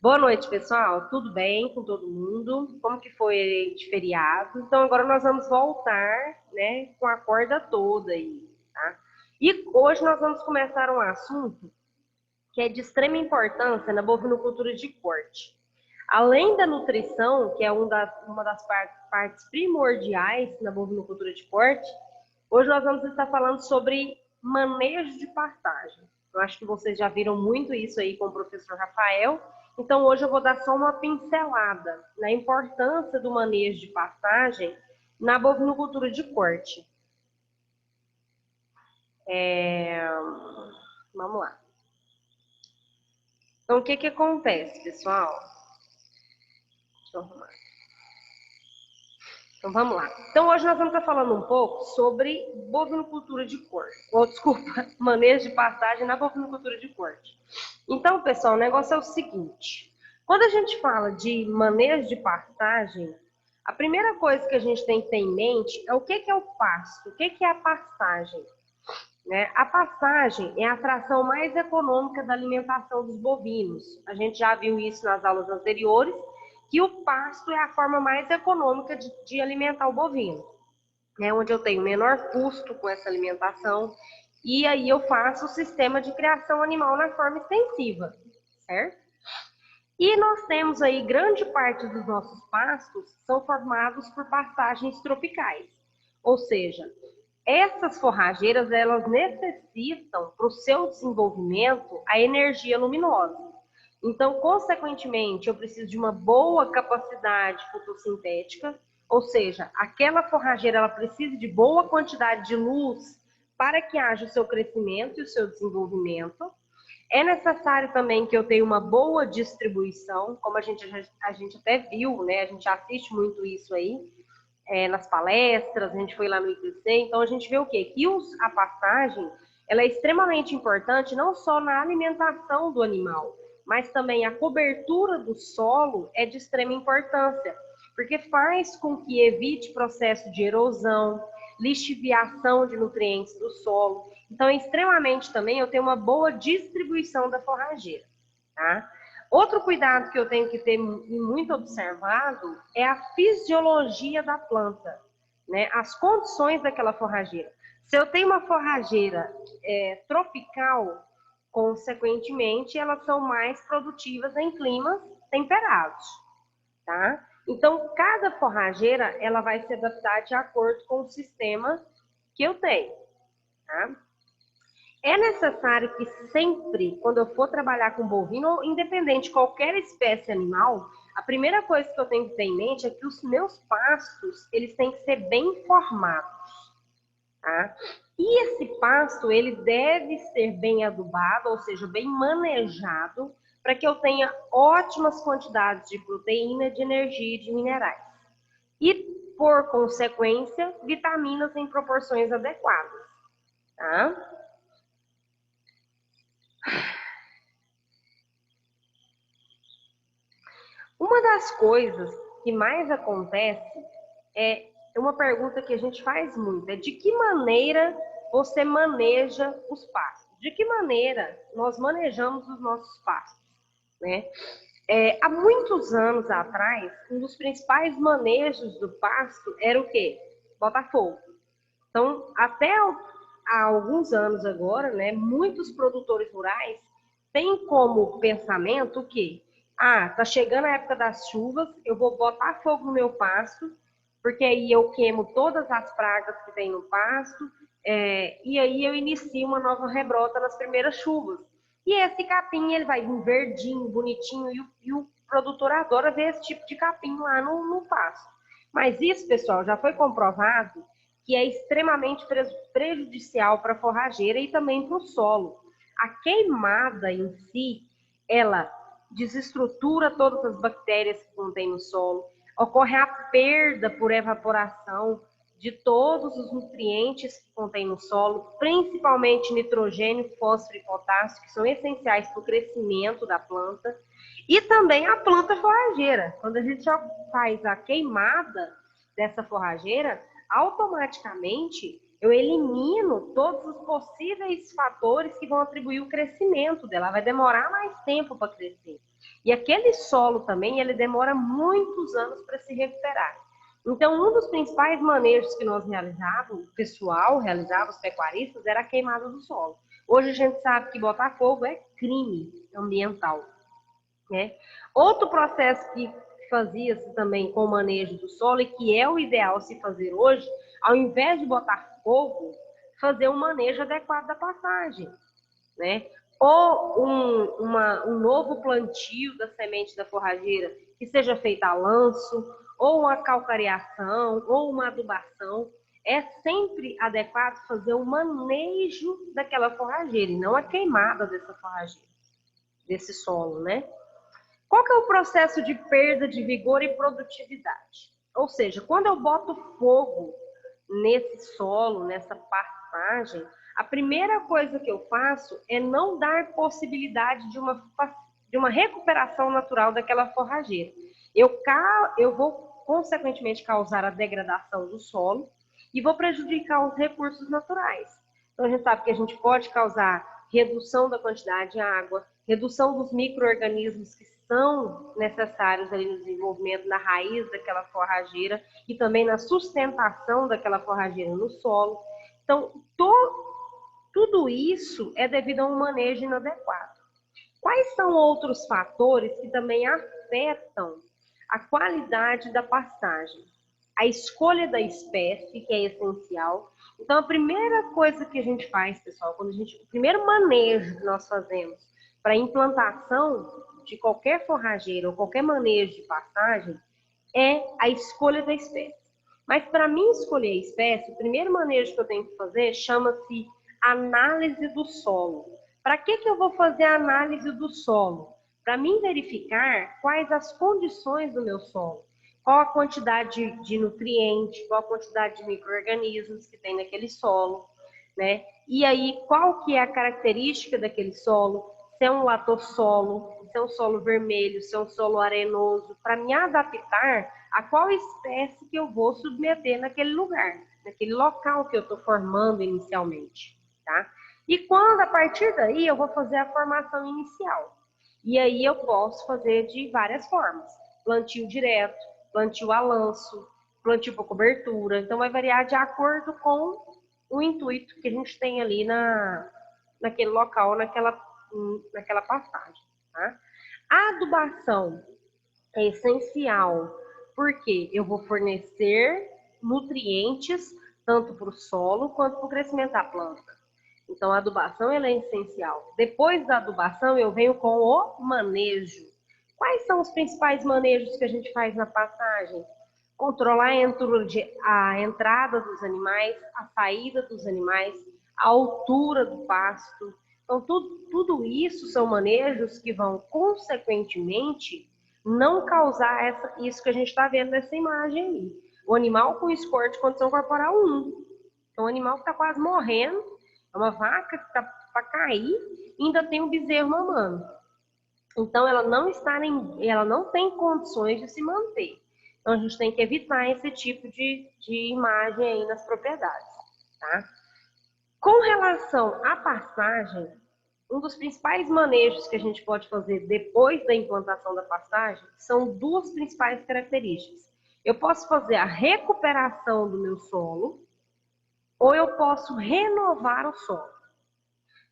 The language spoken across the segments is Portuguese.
Boa noite, pessoal. Tudo bem com todo mundo? Como que foi de feriado? Então, agora nós vamos voltar, né, com a corda toda aí, tá? E hoje nós vamos começar um assunto que é de extrema importância na bovinocultura de corte. Além da nutrição, que é uma das partes primordiais na bovinocultura de corte, hoje nós vamos estar falando sobre manejo de pastagem. Eu acho que vocês já viram muito isso aí com o professor Rafael. Então, hoje eu vou dar só uma pincelada na importância do manejo de pastagem na bovinocultura de corte. Vamos lá. Então, o que acontece, pessoal? Deixa eu arrumar. Então, vamos lá. Então, hoje nós vamos estar falando um pouco sobre bovinocultura de corte. Manejo de pastagem na bovinocultura de corte. Então, pessoal, o negócio é o seguinte. Quando a gente fala de manejo de pastagem, a primeira coisa que a gente tem que ter em mente é o que é o pasto, o que é a pastagem. Né? A pastagem é a fração mais econômica da alimentação dos bovinos. A gente já viu isso nas aulas anteriores, que o pasto é a forma mais econômica de alimentar o bovino, né? Onde eu tenho menor custo com essa alimentação, e aí eu faço o sistema de criação animal na forma extensiva, certo? E nós temos aí grande parte dos nossos pastos são formados por pastagens tropicais, ou seja, essas forrageiras elas necessitam para o seu desenvolvimento a energia luminosa. Então, consequentemente, eu preciso de uma boa capacidade fotossintética, ou seja, aquela forrageira ela precisa de boa quantidade de luz para que haja o seu crescimento e o seu desenvolvimento. É necessário também que eu tenha uma boa distribuição, como a gente até viu, né? A gente assiste muito isso aí nas palestras, a gente foi lá no IPC, então a gente vê o quê? Que a pastagem ela é extremamente importante não só na alimentação do animal, mas também a cobertura do solo é de extrema importância, porque faz com que evite processo de erosão, lixiviação de nutrientes do solo. Então, é extremamente também eu tenho uma boa distribuição da forrageira, tá? Outro cuidado que eu tenho que ter muito observado é a fisiologia da planta, né? As condições daquela forrageira. Se eu tenho uma forrageira tropical, consequentemente, elas são mais produtivas em climas temperados, tá? Então, cada forrageira, ela vai se adaptar de acordo com o sistema que eu tenho, tá? É necessário que sempre, quando eu for trabalhar com bovino, ou independente de qualquer espécie animal, a primeira coisa que eu tenho que ter em mente é que os meus pastos, eles têm que ser bem formados, tá? E esse pasto, ele deve ser bem adubado, ou seja, bem manejado, para que eu tenha ótimas quantidades de proteína, de energia e de minerais. E, por consequência, vitaminas em proporções adequadas, tá? Uma das coisas que mais acontece é uma pergunta que a gente faz muito, é de que maneira você maneja os pastos? De que maneira nós manejamos os nossos pastos, né? Há muitos anos atrás, um dos principais manejos do pasto era o quê? Botar fogo. Então, até há alguns anos agora, né, muitos produtores rurais têm como pensamento o quê? Tá chegando a época das chuvas, eu vou botar fogo no meu pasto, porque aí eu queimo todas as pragas que tem no pasto, e aí eu inicio uma nova rebrota nas primeiras chuvas. E esse capim, ele vai vir verdinho, bonitinho, e o produtor adora ver esse tipo de capim lá no pasto. Mas isso, pessoal, já foi comprovado que é extremamente prejudicial para a forrageira e também para o solo. A queimada em si, ela desestrutura todas as bactérias que contém no solo, ocorre a perda por evaporação de todos os nutrientes que contém no solo, principalmente nitrogênio, fósforo e potássio, que são essenciais para o crescimento da planta, e também a planta forrageira. Quando a gente faz a queimada dessa forrageira, automaticamente eu elimino todos os possíveis fatores que vão atribuir o crescimento dela. Vai demorar mais tempo para crescer. E aquele solo também, ele demora muitos anos para se recuperar. Então, um dos principais manejos que nós realizávamos, o pessoal realizava, os pecuaristas, era a queimada do solo. Hoje a gente sabe que botar fogo é crime ambiental, né? Outro processo que fazia-se também com o manejo do solo e que é o ideal se fazer hoje, ao invés de botar fogo, fazer um manejo adequado da pastagem, né? Ou um novo plantio da semente da forrageira que seja feita a lanço, ou uma calcareação, ou uma adubação. É sempre adequado fazer um manejo daquela forrageira e não a queimada dessa forrageira, desse solo, né? Qual que é o processo de perda de vigor e produtividade? Ou seja, quando eu boto fogo nesse solo, nessa pastagem, a primeira coisa que eu faço é não dar possibilidade de uma recuperação natural daquela forrageira. Eu vou, consequentemente, causar a degradação do solo e vou prejudicar os recursos naturais. Então, a gente sabe que a gente pode causar redução da quantidade de água, redução dos micro-organismos que são necessários ali no desenvolvimento na raiz daquela forrageira e também na sustentação daquela forrageira no solo. Então, tudo isso é devido a um manejo inadequado. Quais são outros fatores que também afetam a qualidade da pastagem? A escolha da espécie, que é essencial. Então, a primeira coisa que a gente faz, pessoal, o primeiro manejo que nós fazemos para a implantação de qualquer forrageira ou qualquer manejo de pastagem é a escolha da espécie. Mas para mim escolher a espécie, o primeiro manejo que eu tenho que fazer chama-se análise do solo. Para que eu vou fazer a análise do solo? Para mim verificar quais as condições do meu solo. Qual a quantidade de nutrientes, qual a quantidade de micro-organismos que tem naquele solo, né? E aí, qual que é a característica daquele solo? Se é um latossolo, se é um solo vermelho, se é um solo arenoso, para me adaptar a qual espécie que eu vou submeter naquele lugar, naquele local que eu estou formando inicialmente, tá? E quando, a partir daí, eu vou fazer a formação inicial. E aí eu posso fazer de várias formas. Plantio direto, plantio a lanço, plantio por cobertura. Então, vai variar de acordo com o intuito que a gente tem ali naquele local, naquela pastagem, tá? A adubação é essencial, porque eu vou fornecer nutrientes tanto para o solo quanto para o crescimento da planta. Então, a adubação ela é essencial. Depois da adubação, eu venho com o manejo. Quais são os principais manejos que a gente faz na pastagem? Controlar a entrada dos animais, a saída dos animais, a altura do pasto. Então, tudo isso são manejos que vão, consequentemente, não causar isso que a gente está vendo nessa imagem aí. O animal com score de condição corporal 1. Então, o animal que está quase morrendo, é uma vaca que está para cair, e ainda tem um bezerro mamando. Então, ela não tem condições de se manter. Então, a gente tem que evitar esse tipo de imagem aí nas propriedades, tá? Com relação à pastagem, um dos principais manejos que a gente pode fazer depois da implantação da pastagem são duas principais características. Eu posso fazer a recuperação do meu solo ou eu posso renovar o solo.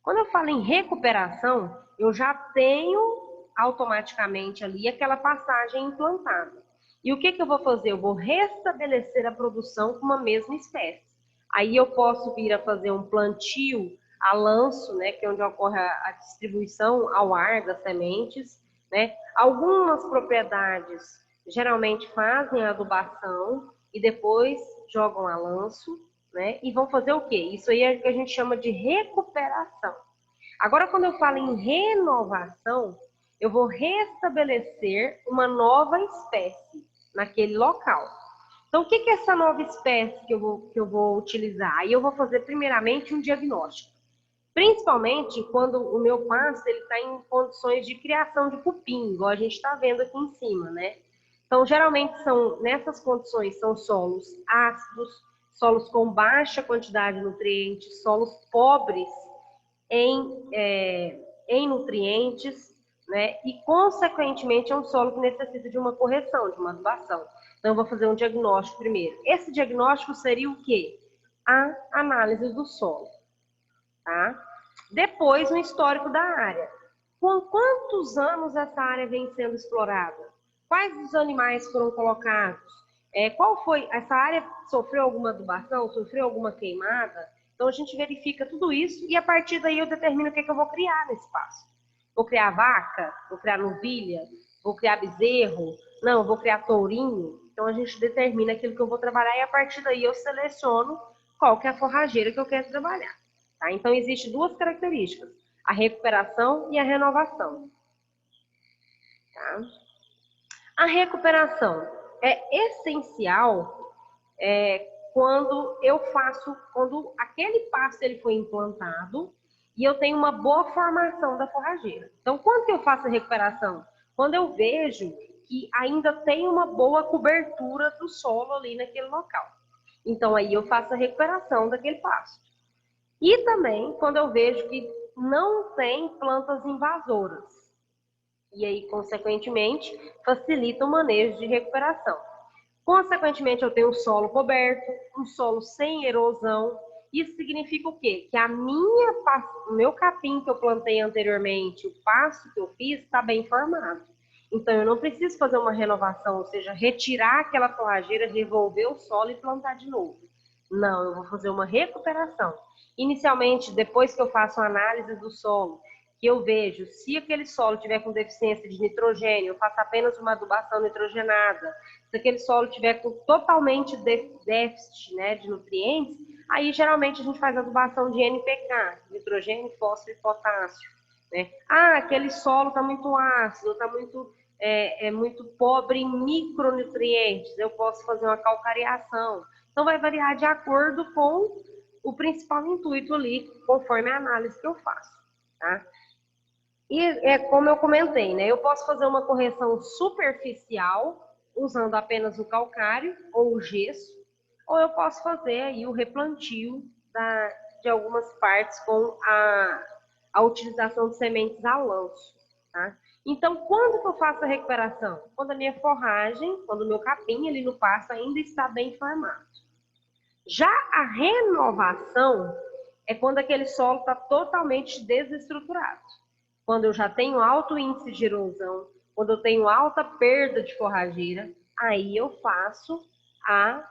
Quando eu falo em recuperação, eu já tenho automaticamente ali aquela pastagem implantada. E o que eu vou fazer? Eu vou restabelecer a produção com uma mesma espécie. Aí eu posso vir a fazer um plantio a lanço, né, que é onde ocorre a distribuição ao ar das sementes, né? Algumas propriedades geralmente fazem a adubação e depois jogam a lanço, né? E vão fazer o quê? Isso aí é o que a gente chama de recuperação. Agora, quando eu falo em renovação, eu vou restabelecer uma nova espécie naquele local. Então, o que é essa nova espécie que eu vou utilizar? Aí eu vou fazer primeiramente um diagnóstico. Principalmente quando o meu pasto está em condições de criação de cupim, igual a gente está vendo aqui em cima, né? Então, geralmente nessas condições são solos ácidos, solos com baixa quantidade de nutrientes, solos pobres em nutrientes, né? E, consequentemente, é um solo que necessita de uma correção, de uma adubação. Então, eu vou fazer um diagnóstico primeiro. Esse diagnóstico seria o quê? A análise do solo, tá? Depois, um histórico da área. Com quantos anos essa área vem sendo explorada? Quais os animais foram colocados? Qual foi? Essa área sofreu alguma adubação? Sofreu alguma queimada? Então, a gente verifica tudo isso e, a partir daí, eu determino o que eu vou criar nesse pasto. Vou criar vaca? Vou criar novilha? Vou criar bezerro? Não, vou criar tourinho? Então, a gente determina aquilo que eu vou trabalhar e, a partir daí, eu seleciono qual que é a forrageira que eu quero trabalhar. Tá? Então, existem duas características, a recuperação e a renovação. Tá? A recuperação é essencial quando aquele pasto ele foi implantado e eu tenho uma boa formação da forrageira. Então, quando que eu faço a recuperação? Quando eu vejo que ainda tem uma boa cobertura do solo ali naquele local. Então, aí eu faço a recuperação daquele pasto. E também quando eu vejo que não tem plantas invasoras. E aí, consequentemente, facilita o manejo de recuperação. Consequentemente, eu tenho um solo coberto, um solo sem erosão. Isso significa o quê? Que o meu capim que eu plantei anteriormente, o pasto que eu fiz, está bem formado. Então, eu não preciso fazer uma renovação, ou seja, retirar aquela forrageira, revolver o solo e plantar de novo. Não, eu vou fazer uma recuperação. Inicialmente, depois que eu faço a análise do solo, que eu vejo se aquele solo tiver com deficiência de nitrogênio, eu faço apenas uma adubação nitrogenada. Se aquele solo tiver com totalmente déficit, né, de nutrientes, aí geralmente a gente faz adubação de NPK, nitrogênio, fósforo e potássio. Né? Aquele solo está muito ácido, está muito pobre em micronutrientes, eu posso fazer uma calcareação. Então, vai variar de acordo com o principal intuito ali, conforme a análise que eu faço. Tá? E como eu comentei, né? Eu posso fazer uma correção superficial, usando apenas o calcário ou o gesso, ou eu posso fazer aí o replantio de algumas partes com a utilização de sementes a lanço. Tá? Então, quando que eu faço a recuperação? Quando a minha forragem, quando o meu capim ali no pasto ainda está bem formado. Já a renovação é quando aquele solo está totalmente desestruturado. Quando eu já tenho alto índice de erosão, quando eu tenho alta perda de forrageira, aí eu faço a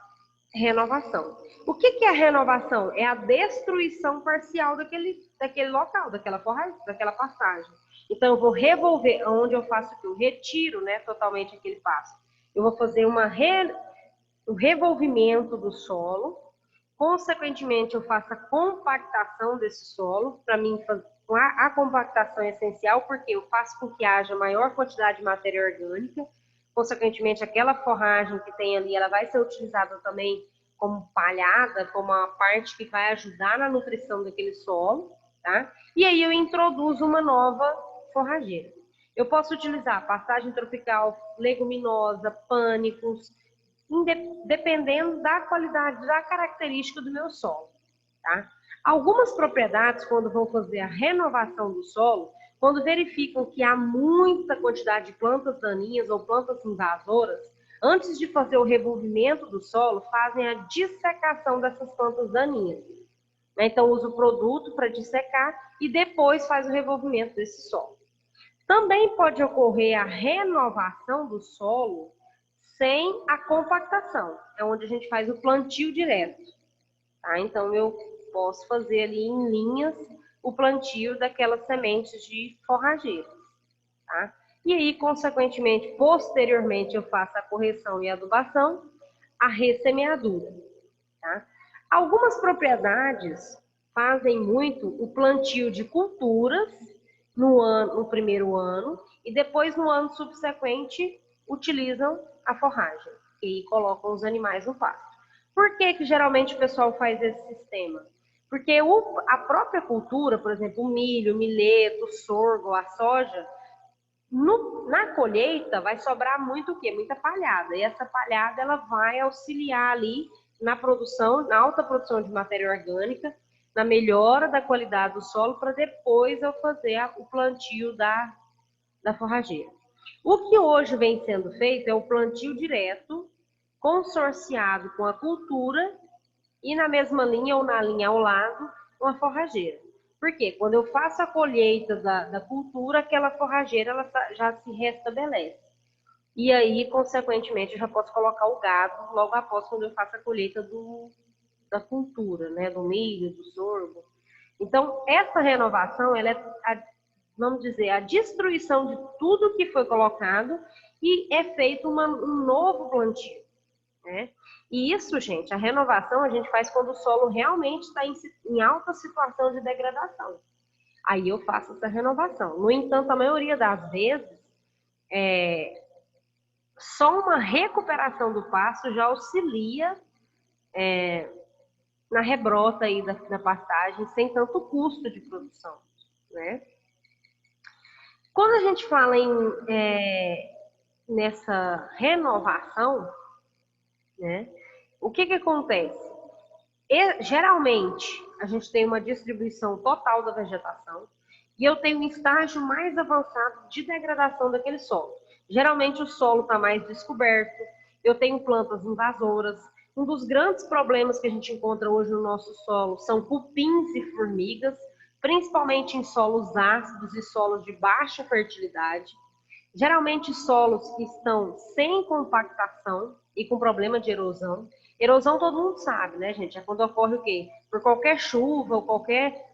renovação. O que é a renovação? É a destruição parcial daquele local, daquela forragem, daquela pastagem. Então, eu vou revolver, onde eu faço o retiro, né, totalmente aquele pasto. Eu vou fazer o revolvimento do solo. Consequentemente, eu faço a compactação desse solo. Para mim, a compactação é essencial porque eu faço com que haja maior quantidade de matéria orgânica. Consequentemente, aquela forragem que tem ali, ela vai ser utilizada também como palhada, como uma parte que vai ajudar na nutrição daquele solo, tá? E aí eu introduzo uma nova forrageira. Eu posso utilizar pastagem tropical, leguminosa, pânicos, dependendo da qualidade, da característica do meu solo. Tá? Algumas propriedades, quando vão fazer a renovação do solo, quando verificam que há muita quantidade de plantas daninhas ou plantas invasoras, antes de fazer o revolvimento do solo, fazem a dissecação dessas plantas daninhas. Então, usa o produto para dissecar e depois faz o revolvimento desse solo. Também pode ocorrer a renovação do solo sem a compactação, é onde a gente faz o plantio direto. Tá? Então, eu posso fazer ali em linhas o plantio daquelas sementes de forrageiras. Tá? E aí, consequentemente, posteriormente, eu faço a correção e adubação, a ressemeadura. Tá? Algumas propriedades fazem muito o plantio de culturas no primeiro ano e depois, no ano subsequente, utilizam a forragem e colocam os animais no pasto. Por que geralmente o pessoal faz esse sistema? Porque a própria cultura, por exemplo, o milho, o milheto, o sorgo, a soja, na colheita vai sobrar muito o quê? Muita palhada. E essa palhada ela vai auxiliar ali na produção, na alta produção de matéria orgânica, na melhora da qualidade do solo, para depois eu fazer o plantio da forrageira. O que hoje vem sendo feito é o plantio direto, consorciado com a cultura e na mesma linha ou na linha ao lado, uma forrageira. Por quê? Quando eu faço a colheita da cultura, aquela forrageira ela já se restabelece. E aí, consequentemente, eu já posso colocar o gado logo após quando eu faço a colheita da cultura, né? Do milho, do sorgo. Então, essa renovação, ela é, vamos dizer, a destruição de tudo que foi colocado e é feito um novo plantio, né? E isso, gente, a renovação a gente faz quando o solo realmente está em alta situação de degradação. Aí eu faço essa renovação. No entanto, a maioria das vezes, só uma recuperação do pasto já auxilia na rebrota aí da pastagem sem tanto custo de produção, né? Quando a gente fala nessa renovação, né, o que acontece? Geralmente, a gente tem uma distribuição total da vegetação e eu tenho um estágio mais avançado de degradação daquele solo. Geralmente, o solo está mais descoberto, eu tenho plantas invasoras. Um dos grandes problemas que a gente encontra hoje no nosso solo são cupins e formigas, principalmente em solos ácidos e solos de baixa fertilidade. Geralmente solos que estão sem compactação e com problema de erosão. Erosão todo mundo sabe, né, gente? É quando ocorre o quê? Por qualquer chuva ou qualquer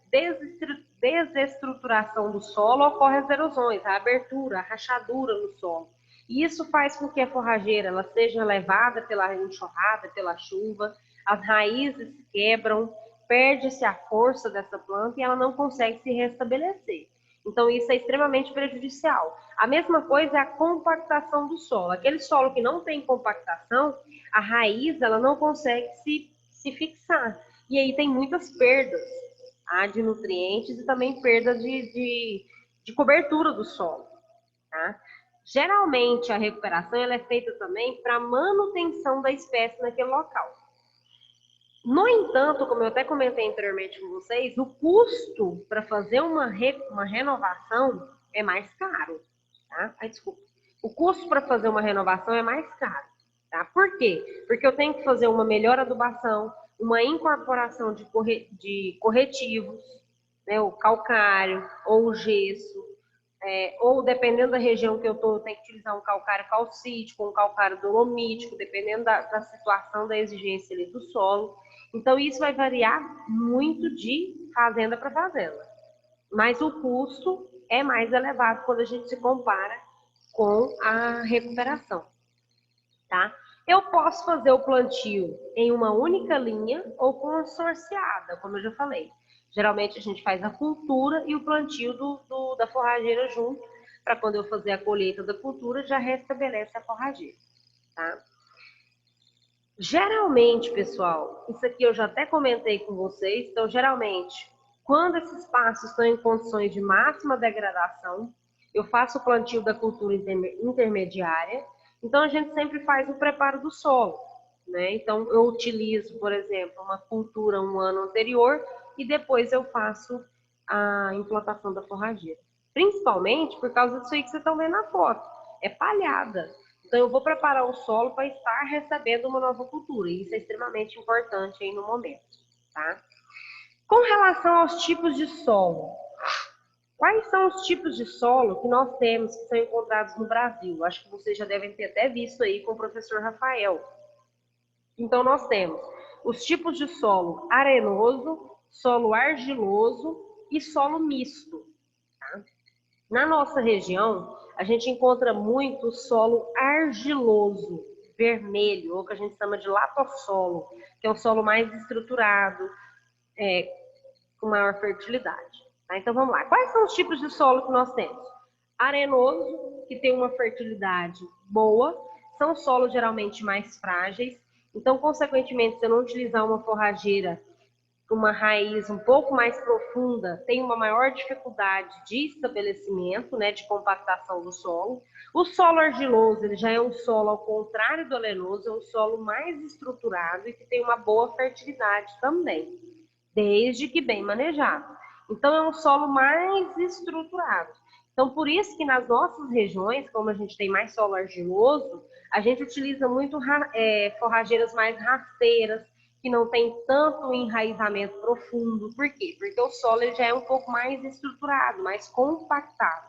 desestruturação do solo, ocorre as erosões, a abertura, a rachadura no solo. E isso faz com que a forrageira ela seja levada pela enxurrada, pela chuva, as raízes quebram, perde-se a força dessa planta e ela não consegue se restabelecer. Então, isso é extremamente prejudicial. A mesma coisa é a compactação do solo. Aquele solo que não tem compactação, a raiz ela não consegue se fixar. E aí tem muitas perdas de nutrientes e também perda de cobertura do solo. Tá? Geralmente, a recuperação ela é feita também para manutenção da espécie naquele local. No entanto, como eu até comentei anteriormente com vocês, o custo para fazer uma renovação é mais caro. Tá? Desculpa. O custo para fazer uma renovação é mais caro. Tá? Por quê? Porque eu tenho que fazer uma melhor adubação, uma incorporação de corretivos, né, o calcário ou o gesso, ou dependendo da região que eu estou, eu tenho que utilizar um calcário calcítico, um calcário dolomítico, dependendo da situação, da exigência ali do solo. Então, isso vai variar muito de fazenda para fazenda. Mas o custo é mais elevado quando a gente se compara com a recuperação. Tá? Eu posso fazer o plantio em uma única linha ou consorciada, como eu já falei. Geralmente a gente faz a cultura e o plantio da forrageira junto, para quando eu fazer a colheita da cultura, já restabelece a forrageira. Tá? Geralmente, pessoal, isso aqui eu já até comentei com vocês, então geralmente, quando esses pastos estão em condições de máxima degradação, eu faço o plantio da cultura intermediária. Então, a gente sempre faz o preparo do solo, né? Então, eu utilizo, por exemplo, uma cultura um ano anterior e depois eu faço a implantação da forrageira. Principalmente por causa disso aí que vocês estão vendo na foto. É palhada. Então, eu vou preparar o solo para estar recebendo uma nova cultura. E isso é extremamente importante aí no momento, tá? Com relação aos tipos de solo, quais são os tipos de solo que nós temos que são encontrados no Brasil? Acho que vocês já devem ter até visto aí com o professor Rafael. Então, nós temos os tipos de solo arenoso, solo argiloso e solo misto. Tá? Na nossa região, a gente encontra muito o solo argiloso, vermelho, ou que a gente chama de latossolo, que é um solo mais estruturado, com maior fertilidade. Tá? Então vamos lá. Quais são os tipos de solo que nós temos? Arenoso, que tem uma fertilidade boa, são solos geralmente mais frágeis. Então, consequentemente, se eu não utilizar uma forrageira uma raiz um pouco mais profunda, tem uma maior dificuldade de estabelecimento, né, de compactação do solo. O solo argiloso, ele já é um solo ao contrário do arenoso, é um solo mais estruturado e que tem uma boa fertilidade também, desde que bem manejado. Então, é um solo mais estruturado. Então, por isso que nas nossas regiões, como a gente tem mais solo argiloso, a gente utiliza muito forrageiras mais rasteiras, que não tem tanto enraizamento profundo. Por quê? Porque o solo ele já é um pouco mais estruturado, mais compactado,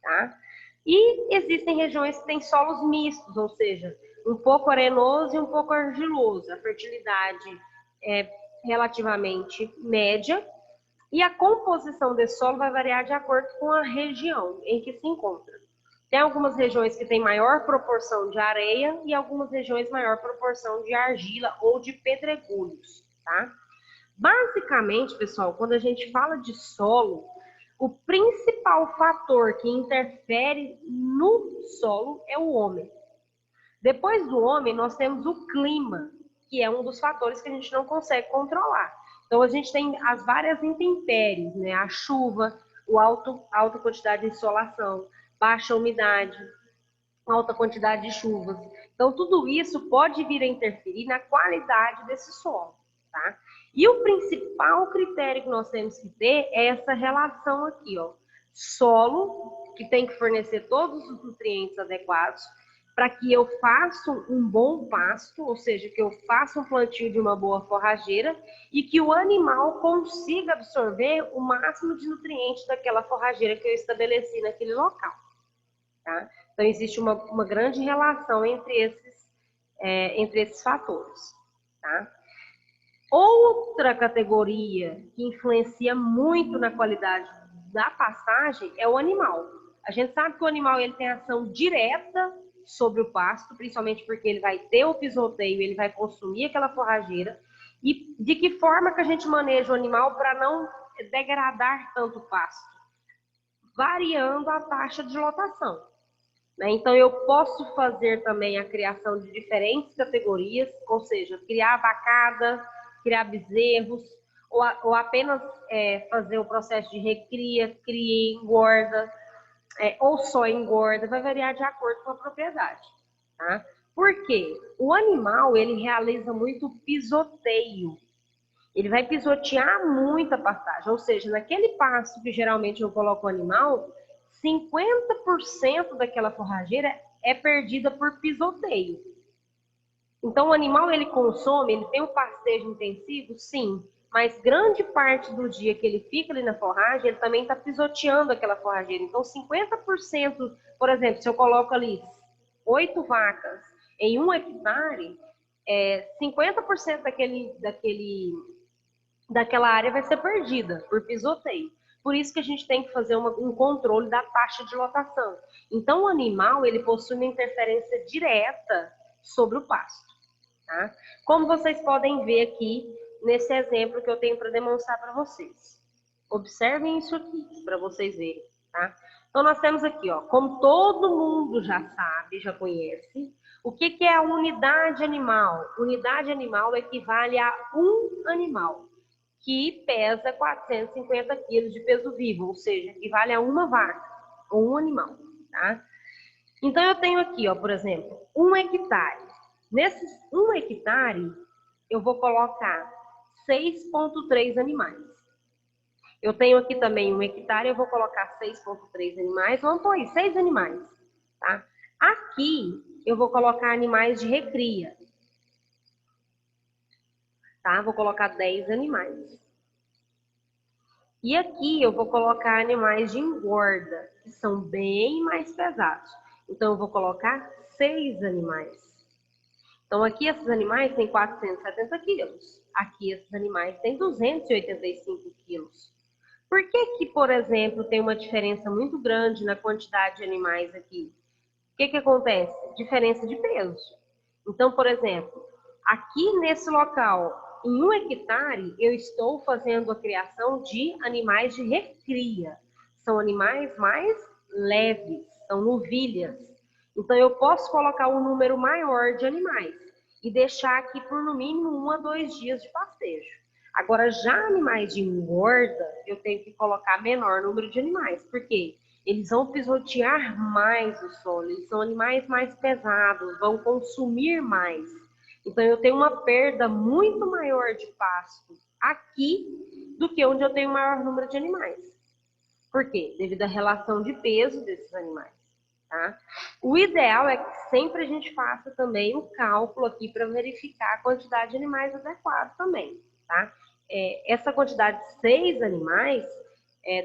tá? E existem regiões que têm solos mistos, ou seja, um pouco arenoso e um pouco argiloso. A fertilidade é relativamente média e a composição desse solo vai variar de acordo com a região em que se encontra. Tem algumas regiões que têm maior proporção de areia e algumas regiões maior proporção de argila ou de pedregulhos, tá? Basicamente, pessoal, quando a gente fala de solo, o principal fator que interfere no solo é o homem. Depois do homem, nós temos o clima, que é um dos fatores que a gente não consegue controlar. Então, a gente tem as várias intempéries, né? A chuva, alta quantidade de insolação, baixa umidade, alta quantidade de chuvas. Então, tudo isso pode vir a interferir na qualidade desse solo, tá? E o principal critério que nós temos que ter é essa relação aqui, ó. Solo, que tem que fornecer todos os nutrientes adequados, para que eu faça um bom pasto, ou seja, que eu faça um plantio de uma boa forrageira e que o animal consiga absorver o máximo de nutrientes daquela forrageira que eu estabeleci naquele local, tá? Então, existe uma grande relação entre esses fatores, tá? Outra categoria que influencia muito na qualidade da pastagem é o animal. A gente sabe que o animal ele tem ação direta sobre o pasto, principalmente porque ele vai ter o pisoteio, ele vai consumir aquela forrageira. E de que forma que a gente maneja o animal para não degradar tanto o pasto? Variando a taxa de lotação. Então, eu posso fazer também a criação de diferentes categorias, ou seja, criar vacada, criar bezerros, ou apenas fazer o processo de recria, cria, engorda, ou só engorda, vai variar de acordo com a propriedade, tá? Por quê? O animal, ele realiza muito pisoteio. Ele vai pisotear muita pastagem, ou seja, naquele pasto que geralmente eu coloco o animal, 50% daquela forrageira é perdida por pisoteio. Então, o animal, ele consome, ele tem um pastejo intensivo, sim, mas grande parte do dia que ele fica ali na forragem, ele também está pisoteando aquela forrageira. Então, 50%, por exemplo, se eu coloco ali 8 vacas em 1 hectare, 50% daquela área vai ser perdida por pisoteio. Por isso que a gente tem que fazer um controle da taxa de lotação. Então, o animal, ele possui uma interferência direta sobre o pasto, tá? Como vocês podem ver aqui nesse exemplo que eu tenho para demonstrar para vocês. Observem isso aqui para vocês verem, tá? Então, nós temos aqui, ó, como todo mundo já sabe, já conhece, o que é a unidade animal? Unidade animal equivale a um animal, que pesa 450 quilos de peso vivo, ou seja, equivale a uma vaca ou um animal, tá? Então, eu tenho aqui, ó, por exemplo, 1 hectare. Nesse 1 hectare, eu vou colocar 6,3 animais. Eu tenho aqui também 1 hectare, eu vou colocar 6,3 animais. Vamos pôr aí, 6 animais, tá? Aqui, eu vou colocar animais de recria. Tá? Vou colocar 10 animais. E aqui eu vou colocar animais de engorda, que são bem mais pesados. Então, eu vou colocar 6 animais. Então, aqui esses animais têm 470 quilos. Aqui esses animais têm 285 quilos. Por que, por exemplo, tem uma diferença muito grande na quantidade de animais aqui? O que acontece? Diferença de peso. Então, por exemplo, aqui nesse local, em 1 hectare, eu estou fazendo a criação de animais de recria. São animais mais leves, são novilhas. Então, eu posso colocar um número maior de animais e deixar aqui por no mínimo 1 a 2 dias de pastejo. Agora, já animais de engorda, eu tenho que colocar menor número de animais, porque eles vão pisotear mais o solo, eles são animais mais pesados, vão consumir mais. Então, eu tenho uma perda muito maior de pasto aqui do que onde eu tenho maior número de animais. Por quê? Devido à relação de peso desses animais. Tá? O ideal é que sempre a gente faça também o cálculo aqui para verificar a quantidade de animais adequada também. Tá? Essa quantidade de 6 animais,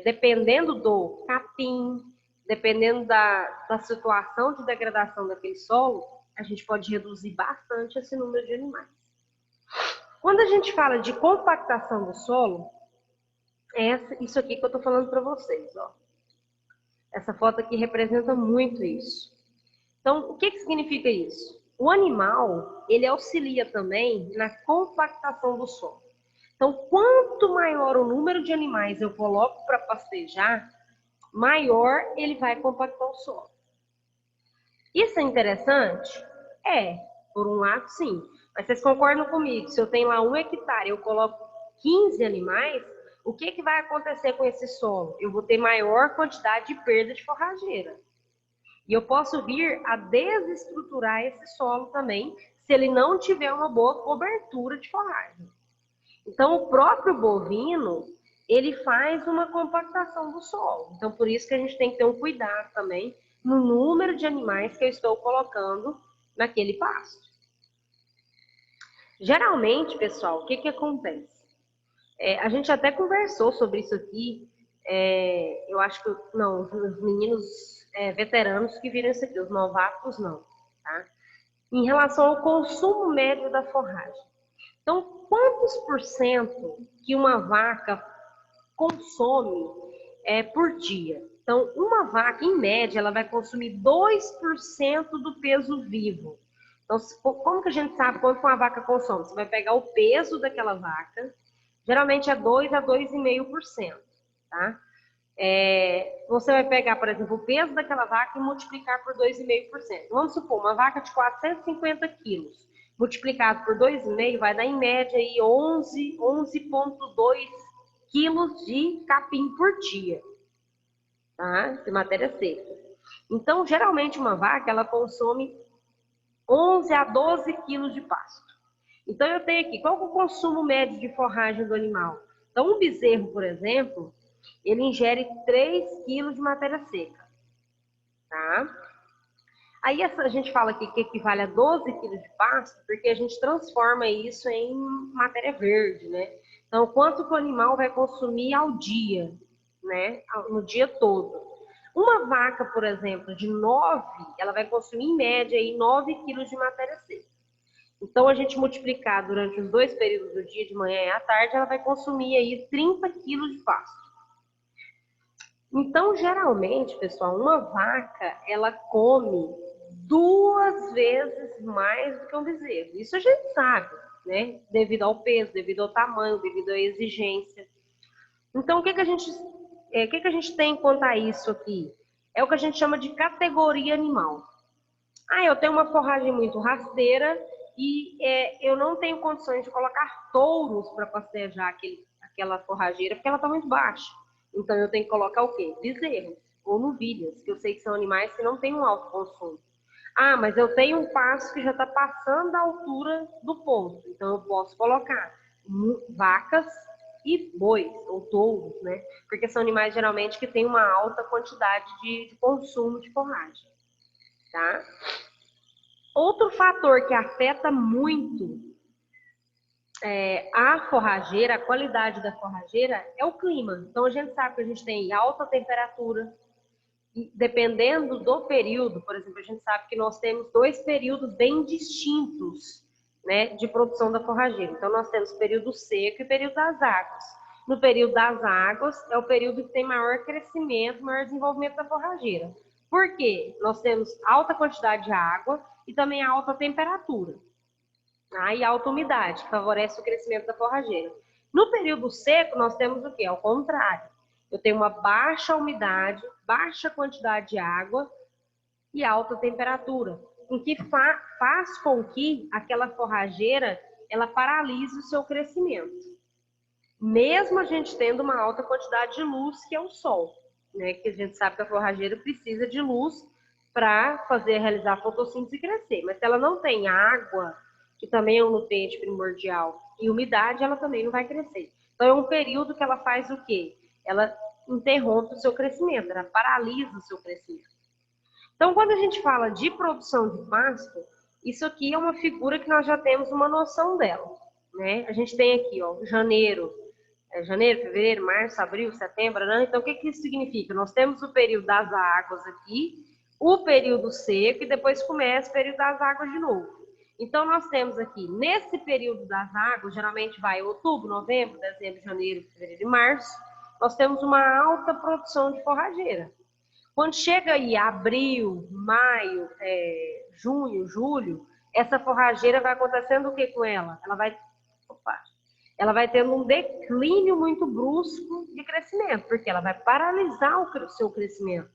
dependendo do capim, dependendo da situação de degradação daquele solo, a gente pode reduzir bastante esse número de animais. Quando a gente fala de compactação do solo, isso aqui que eu estou falando para vocês, ó. Essa foto aqui representa muito isso. Então, o que significa isso? O animal, ele auxilia também na compactação do solo. Então, quanto maior o número de animais eu coloco para pastejar, maior ele vai compactar o solo. Isso é interessante? Por um lado, sim. Mas vocês concordam comigo? Se eu tenho lá 1 hectare e eu coloco 15 animais, o que vai acontecer com esse solo? Eu vou ter maior quantidade de perda de forrageira. E eu posso vir a desestruturar esse solo também, se ele não tiver uma boa cobertura de forragem. Então, o próprio bovino, ele faz uma compactação do solo. Então, por isso que a gente tem que ter um cuidado também no número de animais que eu estou colocando naquele pasto. Geralmente, pessoal, o que acontece? A gente até conversou sobre isso aqui, eu acho que, não, os meninos veteranos que viram isso aqui, os novatos não, tá? Em relação ao consumo médio da forragem. Então, quantos por cento que uma vaca consome por dia? Então, uma vaca, em média, ela vai consumir 2% do peso vivo. Então, como que a gente sabe quanto uma vaca consome? Você vai pegar o peso daquela vaca, geralmente é 2 a 2,5%, tá? Você vai pegar, por exemplo, o peso daquela vaca e multiplicar por 2,5%. Vamos supor, uma vaca de 450 quilos, multiplicado por 2,5 vai dar em média aí 11,2 quilos de capim por dia, tá? De matéria seca. Então, geralmente uma vaca, ela consome 11 a 12 quilos de pasto. Então, eu tenho aqui, qual é o consumo médio de forragem do animal? Então, um bezerro, por exemplo, ele ingere 3 quilos de matéria seca, tá? Aí a gente fala aqui que equivale a 12 quilos de pasto, porque a gente transforma isso em matéria verde, né? Então, quanto que o animal vai consumir ao dia, né? No dia todo. Uma vaca, por exemplo, de 9, ela vai consumir em média aí 9 quilos de matéria seca. Então, a gente multiplicar durante os 2 períodos do dia, de manhã e à tarde, ela vai consumir aí 30 quilos de pasto. Então, geralmente, pessoal, uma vaca, ela come 2 vezes mais do que um bezerro. Isso a gente sabe, né? Devido ao peso, devido ao tamanho, devido à exigência. Então, o que a gente tem quanto a isso aqui? É o que a gente chama de categoria animal. Eu tenho uma forragem muito rasteira e eu não tenho condições de colocar touros para pastejar aquela forrageira, porque ela está muito baixa. Então, eu tenho que colocar o quê? Bezerros ou novilhas, que eu sei que são animais que não têm um alto consumo. Mas eu tenho um pasto que já está passando da altura do ponto. Então, eu posso colocar vacas e bois, ou touros, né? Porque são animais, geralmente, que têm uma alta quantidade de consumo de forragem, tá? Outro fator que afeta muito a forrageira, a qualidade da forrageira, é o clima. Então, a gente sabe que a gente tem alta temperatura, e dependendo do período, por exemplo, a gente sabe que nós temos 2 períodos bem distintos, né, de produção da forrageira. Então, nós temos período seco e período das águas. No período das águas, é o período que tem maior crescimento, maior desenvolvimento da forrageira. Por quê? Nós temos alta quantidade de água e também alta temperatura. E alta umidade, que favorece o crescimento da forrageira. No período seco, nós temos o quê? Ao contrário. Eu tenho uma baixa umidade, baixa quantidade de água e alta temperatura, o que faz com que aquela forrageira ela paralise o seu crescimento. mesmo a gente tendo uma alta quantidade de luz, que é o sol, né? Que a gente sabe que a forrageira precisa de luz para realizar a fotossíntese e crescer. Mas se ela não tem água, que também é um nutriente primordial, e umidade, ela também não vai crescer. Então é um período que ela faz o quê? Ela interrompe o seu crescimento, ela paralisa o seu crescimento. Então, quando a gente fala de produção de pasto, isso aqui é uma figura que nós já temos uma noção dela, né? A gente tem aqui, ó, janeiro, fevereiro, março, abril, setembro, né? Então, o que isso significa? Nós temos o período das águas aqui, o período seco e depois começa o período das águas de novo. Então, nós temos aqui, nesse período das águas, geralmente vai outubro, novembro, dezembro, janeiro, fevereiro e março, nós temos uma alta produção de forrageira. Quando chega aí abril, maio, junho, julho, essa forrageira vai acontecendo o que com ela? Ela vai tendo um declínio muito brusco de crescimento, porque ela vai paralisar o seu crescimento.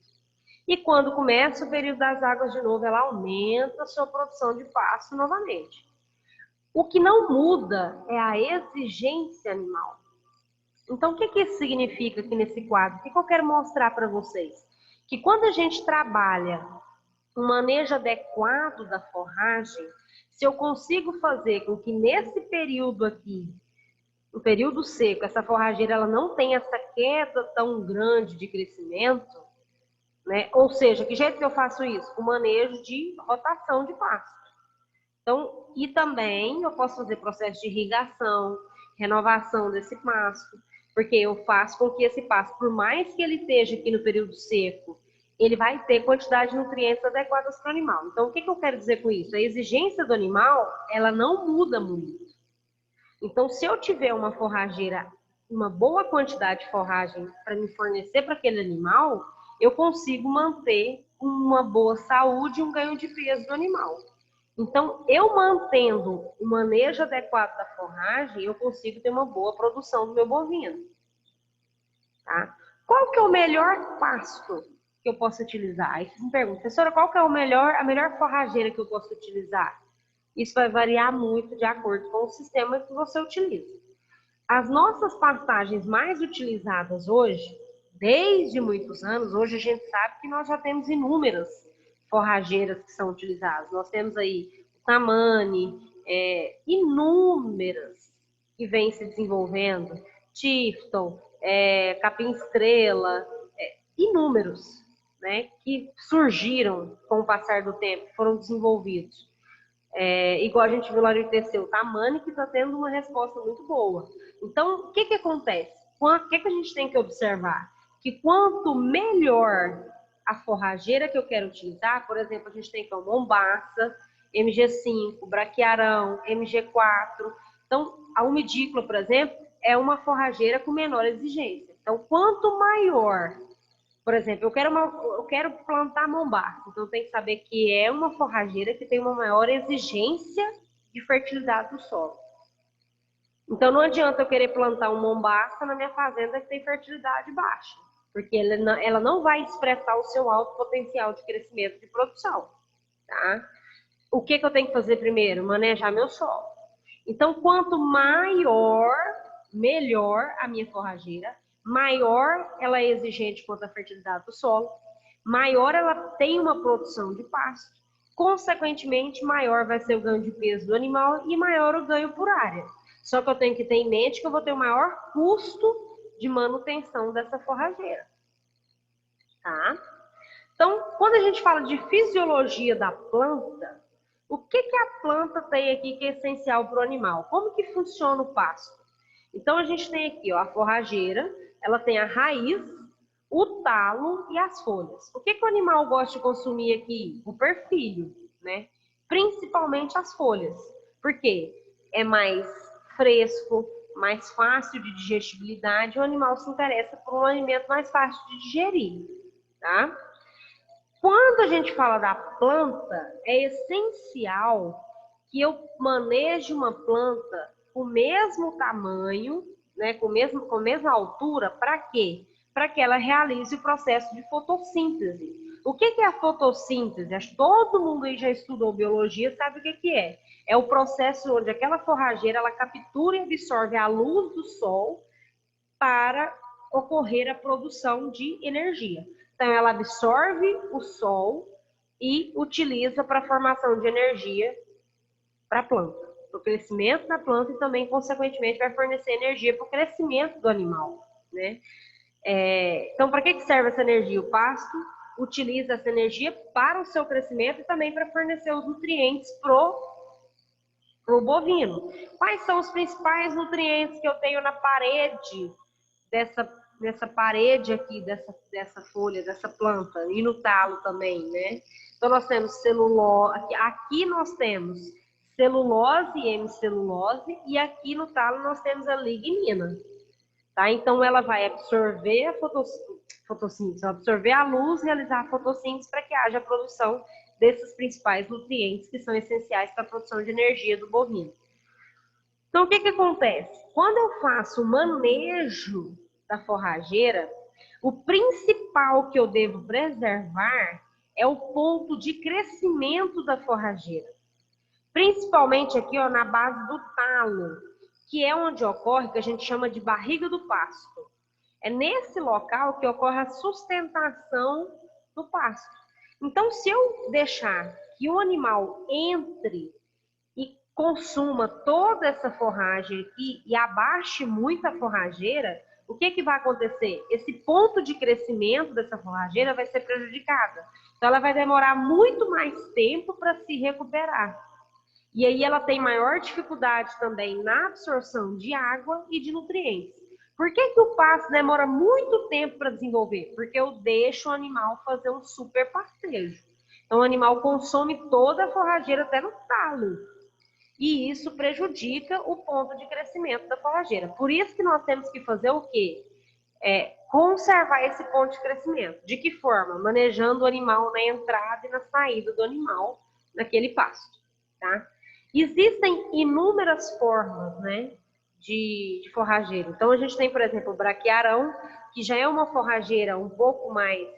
E quando começa o período das águas de novo, ela aumenta a sua produção de pasto novamente. O que não muda é a exigência animal. Então, o que isso significa aqui nesse quadro? O que eu quero mostrar para vocês? Que quando a gente trabalha um manejo adequado da forragem, se eu consigo fazer com que nesse período aqui, no período seco, essa forrageira ela não tenha essa queda tão grande de crescimento, né? Ou seja, que jeito que eu faço isso? Com manejo de rotação de pasto. Então, e também eu posso fazer processo de irrigação, renovação desse pasto, porque eu faço com que esse pasto, por mais que ele esteja aqui no período seco, ele vai ter quantidade de nutrientes adequadas para o animal. Então, o que eu quero dizer com isso? A exigência do animal, ela não muda muito. Então, se eu tiver uma forrageira, uma boa quantidade de forragem para me fornecer para aquele animal, eu consigo manter uma boa saúde e um ganho de peso do animal. Então, eu mantendo o manejo adequado da forragem, eu consigo ter uma boa produção do meu bovino. Tá? Qual que é o melhor pasto que eu posso utilizar? Aí vocês me perguntam, professora, qual que é a melhor forrageira que eu posso utilizar? Isso vai variar muito de acordo com o sistema que você utiliza. As nossas pastagens mais utilizadas hoje, desde muitos anos, hoje a gente sabe que nós já temos inúmeras forrageiras que são utilizadas. Nós temos aí o Tamani, inúmeras que vêm se desenvolvendo, Tifton, Capim Estrela, inúmeros, né, que surgiram com o passar do tempo, foram desenvolvidos. Igual a gente viu lá no ITC, o Tamani, que está tendo uma resposta muito boa. Então, o que acontece? O que a gente tem que observar? Que quanto melhor a forrageira que eu quero utilizar, por exemplo, a gente tem então Mombaça, MG5, Braquiarão, MG4. Então, a umidícola, por exemplo, é uma forrageira com menor exigência. Então, quanto maior, por exemplo, eu quero plantar Mombaça, então tem que saber que é uma forrageira que tem uma maior exigência de fertilidade do solo. Então, não adianta eu querer plantar um Mombaça na minha fazenda que tem fertilidade baixa, porque ela não vai expressar o seu alto potencial de crescimento de produção, tá? O que eu tenho que fazer primeiro? Manejar meu solo. Então, quanto maior, melhor a minha forrageira, maior ela é exigente quanto à fertilidade do solo, maior ela tem uma produção de pasto, consequentemente, maior vai ser o ganho de peso do animal e maior o ganho por área. Só que eu tenho que ter em mente que eu vou ter o maior custo de manutenção dessa forrageira. Tá? Então, quando a gente fala de fisiologia da planta, o que a planta tem aqui que é essencial para o animal? Como que funciona o pasto? Então, a gente tem aqui, ó, a forrageira, ela tem a raiz, o talo e as folhas. O que o animal gosta de consumir aqui? O perfilho, né? Principalmente as folhas. Por quê? É mais fresco, mais fácil de digestibilidade, o animal se interessa por um alimento mais fácil de digerir, tá? Quando a gente fala da planta, é essencial que eu maneje uma planta com o mesmo tamanho, né, com a mesma altura, para quê? Para que ela realize o processo de fotossíntese. O que é a fotossíntese? Acho que todo mundo aí já estudou biologia, sabe o que é. É o processo onde aquela forrageira ela captura e absorve a luz do sol para ocorrer a produção de energia. Então, ela absorve o sol e utiliza para a formação de energia para a planta, para o crescimento da planta e também, consequentemente, vai fornecer energia para o crescimento do animal, né? Então, para que serve essa energia? O pasto utiliza essa energia para o seu crescimento e também para fornecer os nutrientes para o bovino. Quais são os principais nutrientes que eu tenho na parede dessa parede aqui, dessa folha, dessa planta, e no talo também, né? Então, nós temos celulose, aqui nós temos celulose e hemicelulose, e aqui no talo nós temos a lignina, tá? Então, ela vai absorver a fotossíntese, absorver a luz, realizar a fotossíntese para que haja a produção desses principais nutrientes que são essenciais para a produção de energia do bovino. Então, o que acontece? Quando eu faço o manejo da forrageira, o principal que eu devo preservar é o ponto de crescimento da forrageira. Principalmente aqui, ó, na base do talo, que é onde ocorre, que a gente chama de barriga do pasto. É nesse local que ocorre a sustentação do pasto. Então, se eu deixar que o animal entre e consuma toda essa forragem aqui e abaixe muito a forrageira, o que vai acontecer? Esse ponto de crescimento dessa forrageira vai ser prejudicada. Então, ela vai demorar muito mais tempo para se recuperar. E aí ela tem maior dificuldade também na absorção de água e de nutrientes. Por que o pasto demora muito tempo para desenvolver? Porque eu deixo o animal fazer um super pastejo. Então o animal consome toda a forrageira até no talo. E isso prejudica o ponto de crescimento da forrageira. Por isso que nós temos que fazer o quê? Conservar esse ponto de crescimento. De que forma? Manejando o animal na entrada e na saída do animal naquele pasto, tá? Existem inúmeras formas, né, de forrageira. Então, a gente tem, por exemplo, o braquiarão, que já é uma forrageira um pouco mais,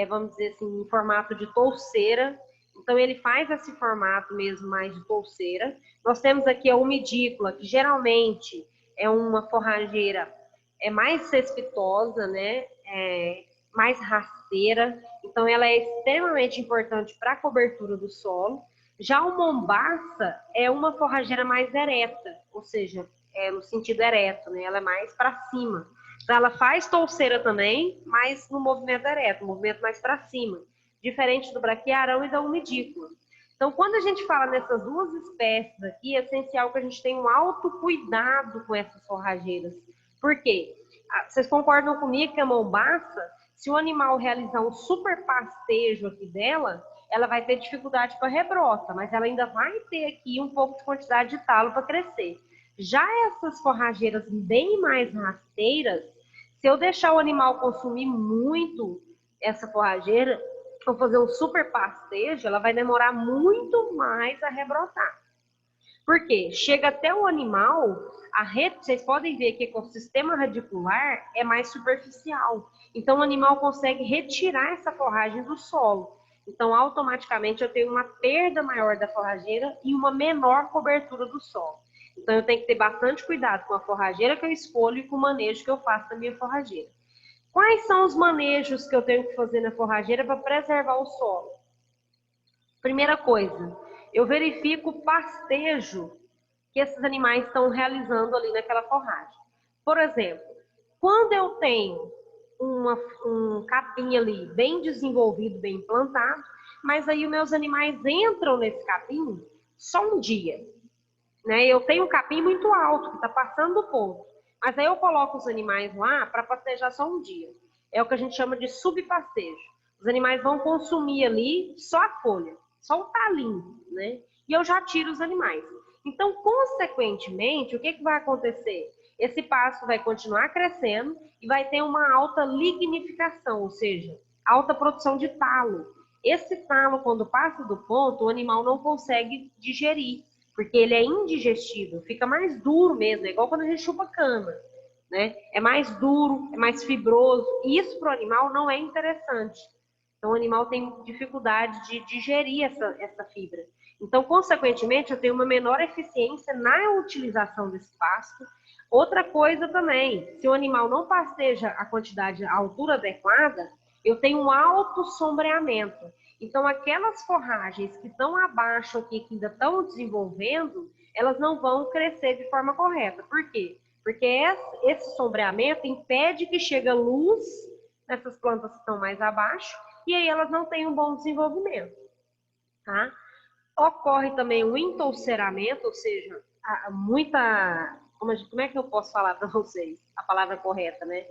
vamos dizer assim, em formato de touceira. Então, ele faz esse formato mesmo mais de touceira. Nós temos aqui a umidícola, que geralmente é uma forrageira mais cespitosa, né, mais rasteira. Então, ela é extremamente importante para a cobertura do solo. Já o mombaça é uma forrageira mais ereta, ou seja, no sentido ereto, né? Ela é mais para cima. Então, ela faz touceira também, mas no movimento ereto, um movimento mais para cima, diferente do braquiarão e da umidícola. Então, quando a gente fala nessas duas espécies aqui, é essencial que a gente tenha um autocuidado com essas forrageiras. Por quê? Vocês concordam comigo que a mombaça, se o animal realizar um super pastejo aqui dela, ela vai ter dificuldade para rebrota, mas ela ainda vai ter aqui um pouco de quantidade de talo para crescer. Já essas forrageiras bem mais rasteiras, se eu deixar o animal consumir muito essa forrageira, ou fazer um super pastejo, ela vai demorar muito mais a rebrotar. Por quê? Chega até o animal, vocês podem ver que o sistema radicular é mais superficial. Então, o animal consegue retirar essa forragem do solo. Então, automaticamente, eu tenho uma perda maior da forrageira e uma menor cobertura do solo. Então, eu tenho que ter bastante cuidado com a forrageira que eu escolho e com o manejo que eu faço da minha forrageira. Quais são os manejos que eu tenho que fazer na forrageira para preservar o solo? Primeira coisa, eu verifico o pastejo que esses animais estão realizando ali naquela forragem. Por exemplo, quando eu tenho um capim ali bem desenvolvido, bem implantado, mas aí os meus animais entram nesse capim só um dia, né? Eu tenho um capim muito alto, que está passando do ponto, mas aí eu coloco os animais lá para pastejar só um dia. É o que a gente chama de subpastejo. Os animais vão consumir ali só a folha, só o talinho, né? E eu já tiro os animais. Então, consequentemente, o que vai acontecer? Esse pasto vai continuar crescendo e vai ter uma alta lignificação, ou seja, alta produção de talo. Esse talo, quando passa do ponto, o animal não consegue digerir, porque ele é indigestível, fica mais duro mesmo, é igual quando a gente chupa cana, né? É mais duro, é mais fibroso, e isso para o animal não é interessante. Então, o animal tem dificuldade de digerir essa fibra. Então, consequentemente, eu tenho uma menor eficiência na utilização desse pasto, Outra coisa também, se o animal não pasteja a quantidade, a altura adequada, eu tenho um alto sombreamento. Então, aquelas forragens que estão abaixo aqui, que ainda estão desenvolvendo, elas não vão crescer de forma correta. Por quê? Porque esse sombreamento impede que chegue luz nessas plantas que estão mais abaixo, e aí elas não têm um bom desenvolvimento, tá? Ocorre também o entouceramento, ou seja, como é que eu posso falar para vocês a palavra correta, né?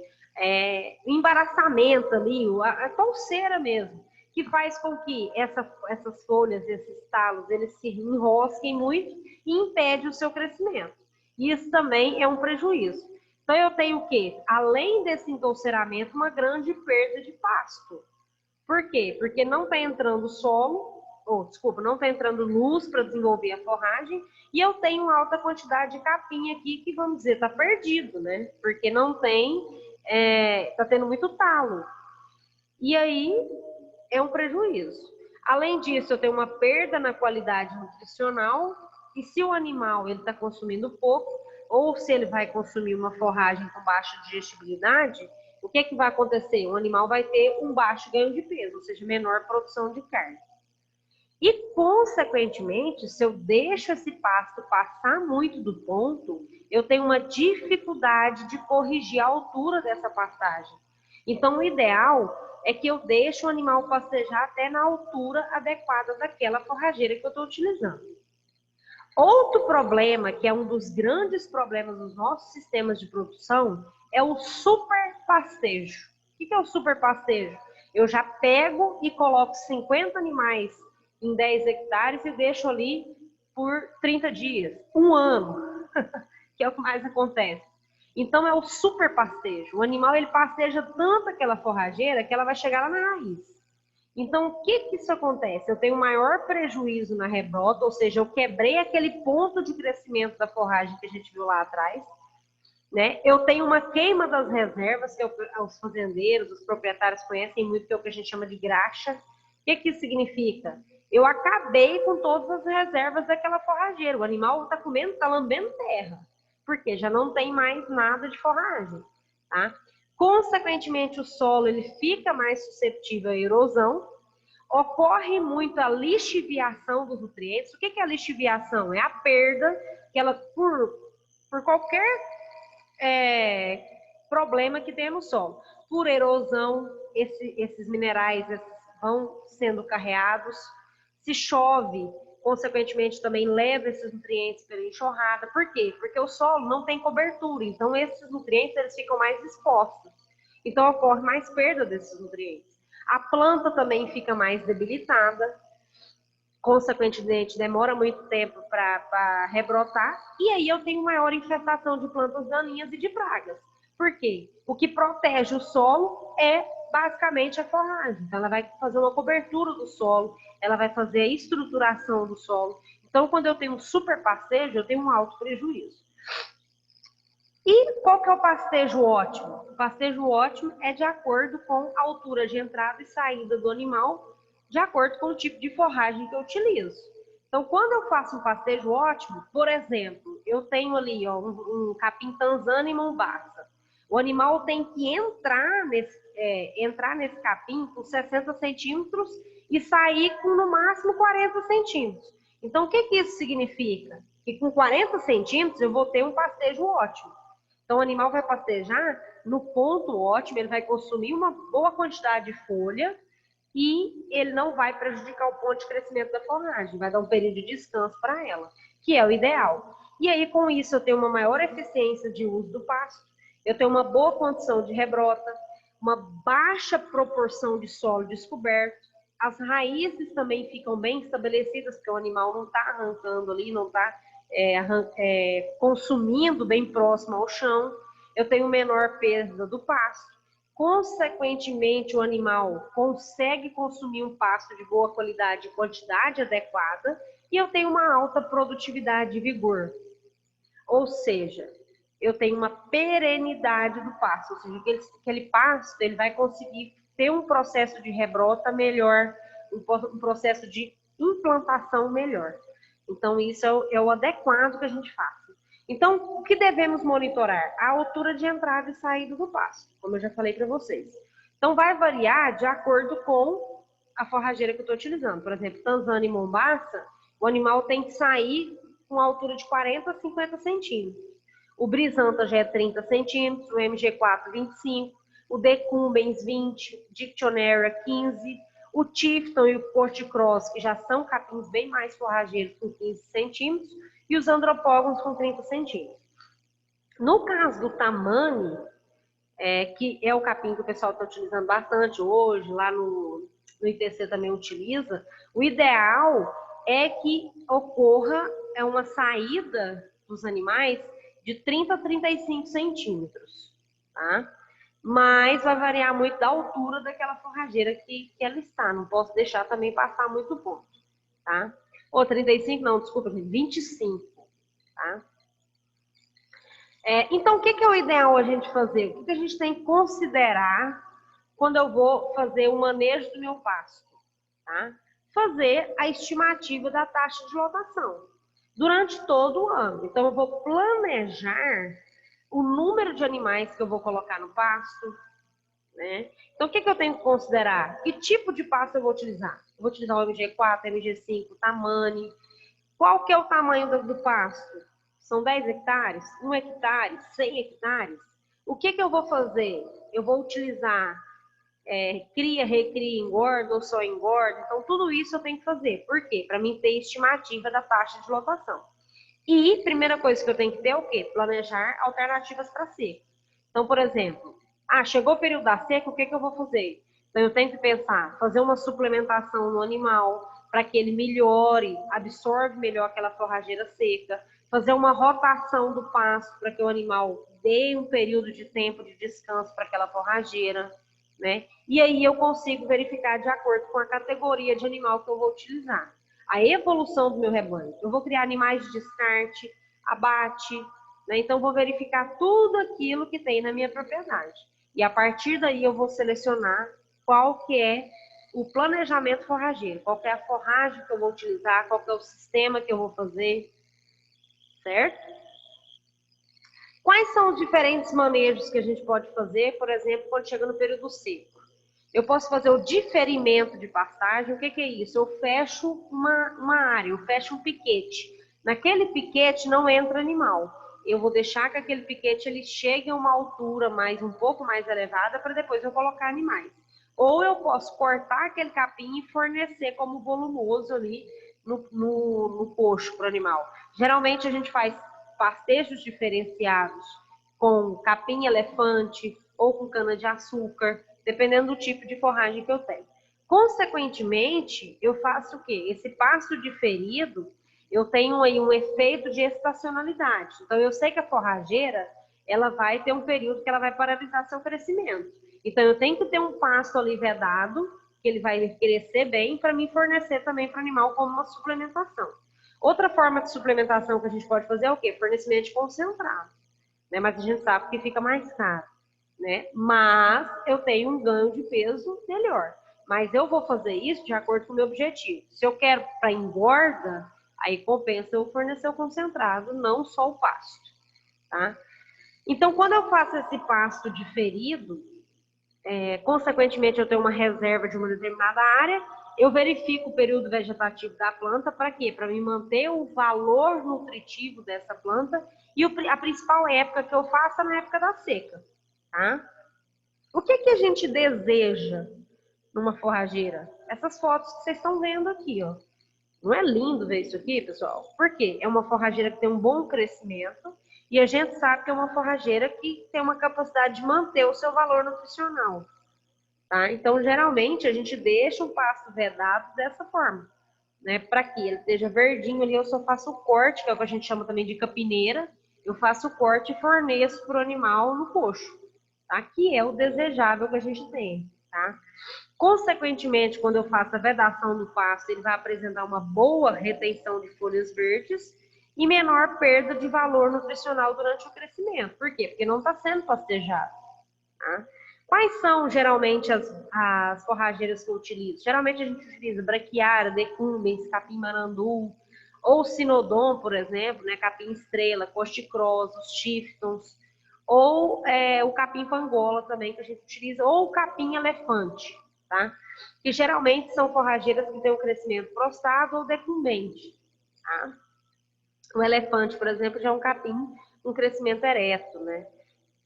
Embaraçamento ali, a touceira mesmo, que faz com que essas folhas, esses talos, eles se enrosquem muito e impede o seu crescimento. Isso também é um prejuízo. Então eu tenho o quê? Além desse entouceramento, uma grande perda de pasto. Por quê? Porque não está entrando solo, não está entrando luz para desenvolver a forragem, e eu tenho alta quantidade de capim aqui que, vamos dizer, está perdido, né? Porque não tem, está tendo muito talo. E aí é um prejuízo. Além disso, eu tenho uma perda na qualidade nutricional, e se o animal ele está consumindo pouco, ou se ele vai consumir uma forragem com baixa digestibilidade, o que vai acontecer? O animal vai ter um baixo ganho de peso, ou seja, menor produção de carne. E, consequentemente, se eu deixo esse pasto passar muito do ponto, eu tenho uma dificuldade de corrigir a altura dessa pastagem. Então, o ideal é que eu deixe o animal pastejar até na altura adequada daquela forrageira que eu estou utilizando. Outro problema, que é um dos grandes problemas dos nossos sistemas de produção, é o superpastejo. O que é o superpastejo? Eu já pego e coloco 50 animais em 10 hectares e deixo ali por 30 dias, um ano, que é o que mais acontece. Então é o superpastejo. O animal ele pasteja tanto aquela forrageira que ela vai chegar lá na raiz. Então, o que isso acontece? Eu tenho maior prejuízo na rebrota, ou seja, eu quebrei aquele ponto de crescimento da forragem que a gente viu lá atrás, né? Eu tenho uma queima das reservas, que os fazendeiros, os proprietários conhecem muito, que é o que a gente chama de graxa. O que isso significa? Eu acabei com todas as reservas daquela forrageira. O animal está comendo, está lambendo terra, porque já não tem mais nada de forragem, tá? Consequentemente, o solo ele fica mais suscetível à erosão. Ocorre muito a lixiviação dos nutrientes. O que é a lixiviação? É a perda que ela, por qualquer problema que tenha no solo. Por erosão, esses minerais vão sendo carreados. Se chove, consequentemente também leva esses nutrientes pela enxurrada. Por quê? Porque o solo não tem cobertura, então esses nutrientes eles ficam mais expostos. Então ocorre mais perda desses nutrientes. A planta também fica mais debilitada, consequentemente demora muito tempo para rebrotar, e aí eu tenho maior infestação de plantas daninhas e de pragas. Por quê? O que protege o solo é basicamente a forragem. Então, ela vai fazer uma cobertura do solo, ela vai fazer a estruturação do solo. Então, quando eu tenho um super pastejo, eu tenho um alto prejuízo. E qual que é o pastejo ótimo? O pastejo ótimo é de acordo com a altura de entrada e saída do animal, de acordo com o tipo de forragem que eu utilizo. Então, quando eu faço um pastejo ótimo, por exemplo, eu tenho ali um capim tanzana e mombaça. O animal tem que entrar nesse capim com 60 centímetros e sair com no máximo 40 centímetros. Então, o que isso significa? Que com 40 centímetros eu vou ter um pastejo ótimo. Então, o animal vai pastejar no ponto ótimo, ele vai consumir uma boa quantidade de folha e ele não vai prejudicar o ponto de crescimento da forragem, vai dar um período de descanso para ela, que é o ideal. E aí, com isso, eu tenho uma maior eficiência de uso do pasto, eu tenho uma boa condição de rebrota, uma baixa proporção de solo descoberto, as raízes também ficam bem estabelecidas, porque o animal não está arrancando ali, não está consumindo bem próximo ao chão, eu tenho menor perda do pasto, consequentemente o animal consegue consumir um pasto de boa qualidade e quantidade adequada, e eu tenho uma alta produtividade e vigor. Ou seja, eu tenho uma perenidade do pasto, ou seja, aquele pasto ele vai conseguir ter um processo de rebrota melhor, um processo de implantação melhor. Então, isso é o adequado que a gente faz. Então, o que devemos monitorar? A altura de entrada e saída do pasto, como eu já falei para vocês. Então, vai variar de acordo com a forrageira que eu estou utilizando. Por exemplo, Tanzânia e Mombaça, o animal tem que sair com a altura de 40 a 50 centímetros. O Brisanta já é 30 centímetros, o MG4 25, o Decumbens 20, Dictionary 15, o Tifton e o Porticross, que já são capins bem mais forrageiros, com 15 centímetros, e os Andropógons com 30 centímetros. No caso do Tamani, que é o capim que o pessoal está utilizando bastante hoje, lá no ITC também utiliza, o ideal é que ocorra uma saída dos animais de 30 a 35 centímetros, tá? Mas vai variar muito da altura daquela forrageira que ela está, não posso deixar também passar muito ponto, tá? Ou 35, não, desculpa, 25, tá? Então, o que é o ideal a gente fazer? O que a gente tem que considerar quando eu vou fazer o manejo do meu pasto? Tá? Fazer a estimativa da taxa de lotação durante todo o ano. Então, eu vou planejar o número de animais que eu vou colocar no pasto, né? Então, o que eu tenho que considerar? Que tipo de pasto eu vou utilizar? Eu vou utilizar o MG4, MG5, Tamani. Qual que é o tamanho do pasto? São 10 hectares? 1 hectare? 100 hectares? O que eu vou fazer? Eu vou utilizar cria, recria, engorda ou só engorda? Então, tudo isso eu tenho que fazer. Por quê? Para mim ter estimativa da taxa de lotação. E, primeira coisa que eu tenho que ter é o quê? Planejar alternativas para seca. Então, por exemplo, chegou o período da seca, o que eu vou fazer? Então, eu tenho que pensar, fazer uma suplementação no animal para que ele melhore, absorve melhor aquela forrageira seca, fazer uma rotação do pasto para que o animal dê um período de tempo de descanso para aquela forrageira, né? E aí eu consigo verificar de acordo com a categoria de animal que eu vou utilizar. A evolução do meu rebanho. Eu vou criar animais de descarte, abate, né? Então vou verificar tudo aquilo que tem na minha propriedade. E a partir daí eu vou selecionar qual que é o planejamento forrageiro, qual que é a forragem que eu vou utilizar, qual que é o sistema que eu vou fazer, certo? Quais são os diferentes manejos que a gente pode fazer, por exemplo, quando chega no período seco? Eu posso fazer o diferimento de pastagem. O que é isso? Eu fecho uma área, eu fecho um piquete. Naquele piquete não entra animal. Eu vou deixar que aquele piquete ele chegue a uma altura um pouco mais elevada para depois eu colocar animais. Ou eu posso cortar aquele capim e fornecer como volumoso ali no coxo para o animal. Geralmente a gente faz pastejos diferenciados com capim-elefante ou com cana-de-açúcar, dependendo do tipo de forragem que eu tenho. Consequentemente, eu faço o quê? Esse pasto diferido, eu tenho aí um efeito de estacionalidade. Então, eu sei que a forrageira, ela vai ter um período que ela vai paralisar seu crescimento. Então, eu tenho que ter um pasto ali vedado, que ele vai crescer bem, para me fornecer também para o animal como uma suplementação. Outra forma de suplementação que a gente pode fazer é o quê? Fornecimento de concentrado, né? Mas a gente sabe que fica mais caro, né? Mas eu tenho um ganho de peso melhor. Mas eu vou fazer isso de acordo com o meu objetivo. Se eu quero para engorda, aí compensa eu fornecer o concentrado, não só o pasto, tá? Então, quando eu faço esse pasto diferido, consequentemente eu tenho uma reserva de uma determinada área, eu verifico o período vegetativo da planta, para quê? Para me manter o valor nutritivo dessa planta, e a principal época que eu faço é na época da seca, tá? O que a gente deseja numa forrageira? Essas fotos que vocês estão vendo aqui, ó. Não é lindo ver isso aqui, pessoal? Por quê? É uma forrageira que tem um bom crescimento, e a gente sabe que é uma forrageira que tem uma capacidade de manter o seu valor nutricional. Tá? Então, geralmente, a gente deixa o pasto vedado dessa forma, né? Para que ele esteja verdinho ali, eu só faço o corte, que é o que a gente chama também de capineira. Eu faço o corte e forneço para o animal no coxo, tá? Que é o desejável que a gente tem, tá? Consequentemente, quando eu faço a vedação do pasto, ele vai apresentar uma boa retenção de folhas verdes e menor perda de valor nutricional durante o crescimento. Por quê? Porque não está sendo pastejado, tá? Quais são, geralmente, as forrageiras que eu utilizo? Geralmente a gente utiliza braquiária, decumbens, capim-marandu, ou Sinodon, por exemplo, né, capim estrela, costicrosos, chiftons, ou o capim pangola também que a gente utiliza, ou o capim elefante, tá? Que geralmente são forrageiras que têm um crescimento prostrado ou decumbente, tá? O elefante, por exemplo, já é um capim com crescimento ereto, né?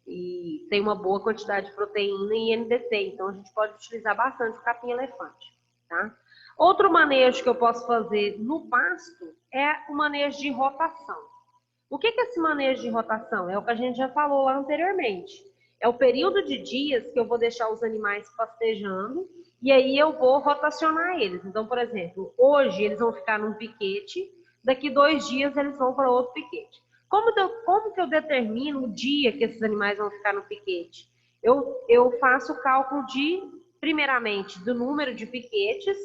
E tem uma boa quantidade de proteína e NDT, então a gente pode utilizar bastante o capim elefante, tá? Outro manejo que eu posso fazer no pasto é o manejo de rotação. O que é esse manejo de rotação? É o que a gente já falou lá anteriormente. É o período de dias que eu vou deixar os animais pastejando e aí eu vou rotacionar eles. Então, por exemplo, hoje eles vão ficar num piquete, daqui 2 dias eles vão para outro piquete. Como que eu determino o dia que esses animais vão ficar no piquete? Eu faço o cálculo primeiramente, do número de piquetes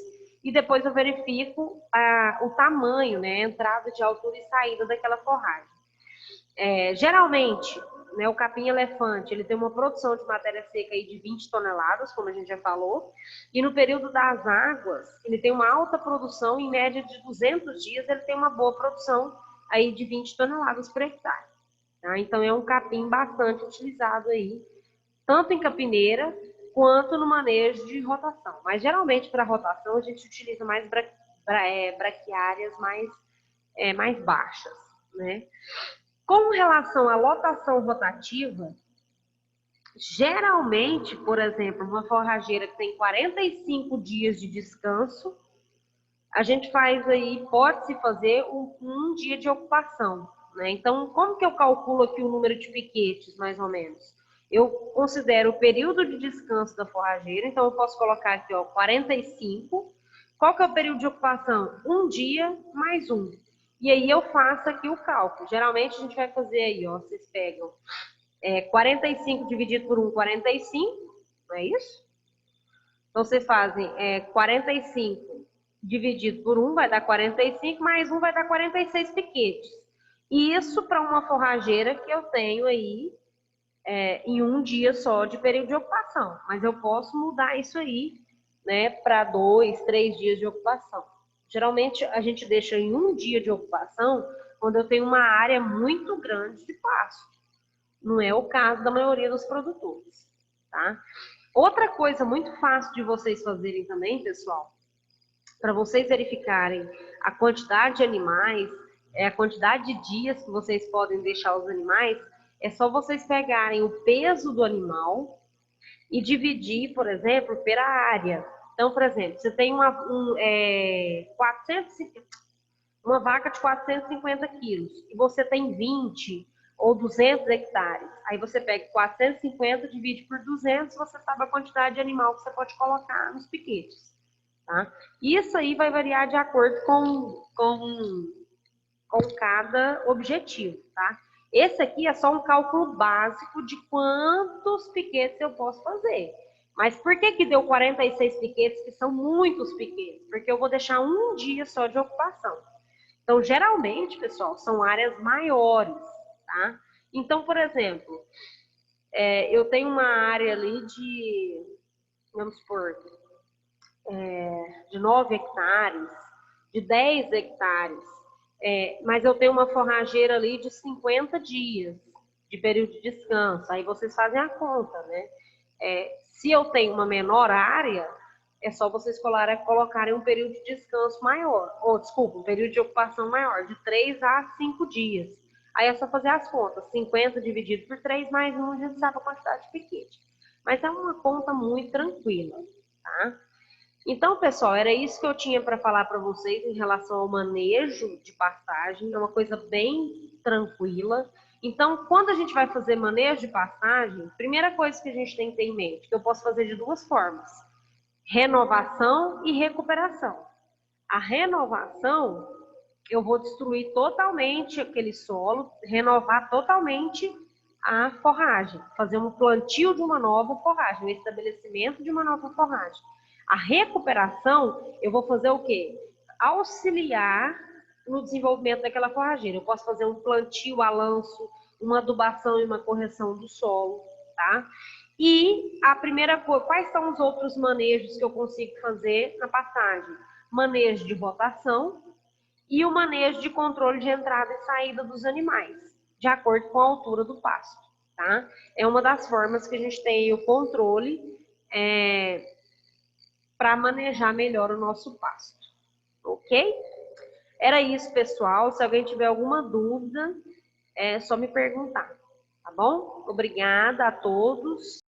e depois eu verifico o tamanho, né, a entrada de altura e saída daquela forragem. Geralmente, né, o capim elefante ele tem uma produção de matéria seca aí de 20 toneladas, como a gente já falou, e no período das águas ele tem uma alta produção, em média de 200 dias ele tem uma boa produção aí de 20 toneladas por hectare. Tá? Então é um capim bastante utilizado aí, tanto em capineira quanto no manejo de rotação. Mas geralmente para rotação a gente utiliza mais braquiárias mais baixas, né? Com relação à lotação rotativa, geralmente, por exemplo, uma forrageira que tem 45 dias de descanso, a gente faz aí, pode-se fazer um dia de ocupação, né? Então, como que eu calculo aqui o número de piquetes, mais ou menos? Eu considero o período de descanso da forrageira, então eu posso colocar aqui, ó, 45. Qual que é o período de ocupação? Um dia mais um. E aí eu faço aqui o cálculo. Geralmente a gente vai fazer aí, ó, vocês pegam 45 dividido por 1, 45, não é isso? Então vocês fazem 45 dividido por 1 vai dar 45, mais 1 vai dar 46 piquetes. Isso para uma forrageira que eu tenho aí em um dia só de período de ocupação. Mas eu posso mudar isso aí, né, para 2, 3 dias de ocupação. Geralmente a gente deixa em um dia de ocupação quando eu tenho uma área muito grande de pasto. Não é o caso da maioria dos produtores, tá? Outra coisa muito fácil de vocês fazerem também, pessoal, para vocês verificarem a quantidade de animais, a quantidade de dias que vocês podem deixar os animais, é só vocês pegarem o peso do animal e dividir, por exemplo, pela área. Então, por exemplo, você tem uma vaca de 450 quilos e você tem 20 ou 200 hectares. Aí você pega 450, divide por 200, você sabe a quantidade de animal que você pode colocar nos piquetes. Tá? Isso aí vai variar de acordo com cada objetivo, tá? Esse aqui é só um cálculo básico de quantos piquetes eu posso fazer. Mas por que deu 46 piquetes, que são muitos piquetes? Porque eu vou deixar um dia só de ocupação. Então, geralmente, pessoal, são áreas maiores, tá? Então, por exemplo, eu tenho uma área ali vamos supor, de 9 hectares, de 10 hectares, mas eu tenho uma forrageira ali de 50 dias de período de descanso. Aí vocês fazem a conta, né? Se eu tenho uma menor área, é só vocês colocarem um período de descanso maior, um período de ocupação maior, de 3 a 5 dias. Aí é só fazer as contas, 50 dividido por 3 mais 1, a gente sabe a quantidade de piquete. Mas é uma conta muito tranquila, tá? Então, pessoal, era isso que eu tinha para falar para vocês em relação ao manejo de pastagem. É uma coisa bem tranquila. Então, quando a gente vai fazer manejo de pastagem, primeira coisa que a gente tem que ter em mente, que eu posso fazer de duas formas: renovação e recuperação. A renovação, eu vou destruir totalmente aquele solo, renovar totalmente a forragem, fazer um plantio de uma nova forragem, um estabelecimento de uma nova forragem. A recuperação, eu vou fazer o quê? Auxiliar no desenvolvimento daquela forrageira. Eu posso fazer um plantio a lanço, uma adubação e uma correção do solo, tá? E a primeira coisa, quais são os outros manejos que eu consigo fazer na pastagem? Manejo de rotação e o manejo de controle de entrada e saída dos animais, de acordo com a altura do pasto, tá? É uma das formas que a gente tem o controle para manejar melhor o nosso pasto, ok? Era isso, pessoal. Se alguém tiver alguma dúvida, é só me perguntar, tá bom? Obrigada a todos.